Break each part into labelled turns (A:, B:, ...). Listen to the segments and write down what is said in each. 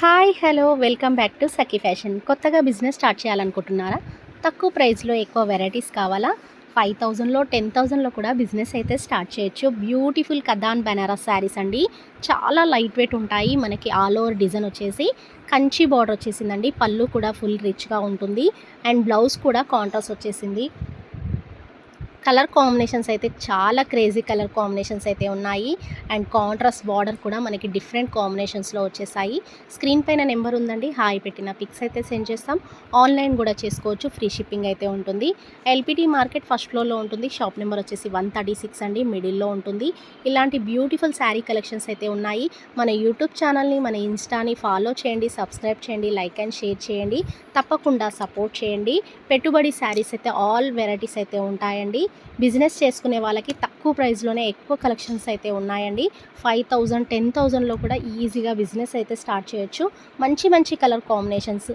A: Hi hello welcome back to Sakhi fashion. కొత్తగా business start చేయాలనుకుంటున్నారా? తక్కువ ప్రైస్లో ఎక్కువ వెరైటీస్ కావాలా? 5000లో 10,000లో కూడా బిజినెస్ అయితే స్టార్ట్ చేయొచ్చు. బ్యూటిఫుల్ కథాన్ బనారస్ శారీస్ అండి. చాలా లైట్ వెయిట్ ఉంటాయి. మనకి ఆల్ ఓవర్ డిజైన్ వచ్చేసి కంచి బార్డర్ వచ్చేసిందండి. పళ్ళు కూడా ఫుల్ రిచ్గా ఉంటుంది అండ్ బ్లౌజ్ కూడా కాంట్రాస్ట్ వచ్చేసింది. కలర్ కాంబినేషన్స్ అయితే చాలా క్రేజీ కలర్ కాంబినేషన్స్ అయితే ఉన్నాయి అండ్ కాంట్రాస్ట్ బార్డర్ కూడా మనకి డిఫరెంట్ కాంబినేషన్స్లో వచ్చేసాయి. స్క్రీన్ పైన నెంబర్ ఉందండి, హాయ్ పెట్టిన పిక్స్ అయితే సెండ్ చేస్తాం. ఆన్లైన్ కూడా చేసుకోవచ్చు, ఫ్రీ షిప్పింగ్ అయితే ఉంటుంది. ఎల్పిటి మార్కెట్ ఫస్ట్ ఫ్లోర్లో ఉంటుంది. షాప్ నెంబర్ వచ్చేసి 136 అండి, మిడిల్లో ఉంటుంది. ఇలాంటి బ్యూటిఫుల్ శారీ కలెక్షన్స్ అయితే ఉన్నాయి. మన యూట్యూబ్ ఛానల్ని, మన ఇన్స్టాని ఫాలో చేయండి, సబ్స్క్రైబ్ చేయండి, లైక్ అండ్ షేర్ చేయండి. తప్పకుండా సపోర్ట్ చేయండి. పెట్టుబడి శారీస్ అయితే ఆల్ వెరైటీస్ అయితే ఉంటాయండి. బిజినెస్ చేసుకునే వాళ్ళకి తక్కువ ప్రైస్లోనే ఎక్కువ కలెక్షన్స్ అయితే ఉన్నాయండి. 5000 10,000లో కూడా ఈజీగా బిజినెస్ అయితే స్టార్ట్ చేయొచ్చు. మంచి మంచి కలర్ కాంబినేషన్స్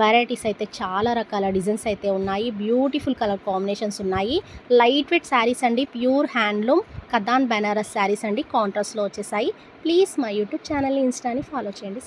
A: వెరైటీస్ అయితే చాలా రకాల డిజైన్స్ అయితే ఉన్నాయి. బ్యూటిఫుల్ కలర్ కాంబినేషన్స్ ఉన్నాయి. లైట్ వెయిట్ శారీస్ అండి, ప్యూర్ హ్యాండ్లూమ్ కథాన్ బనారస్ శారీస్ అండి, కాంట్రాస్ట్లో వచ్చేసాయి. ప్లీజ్ మా యూట్యూబ్ ఛానల్ని, ఇన్స్టాని ఫాలో చేయండి.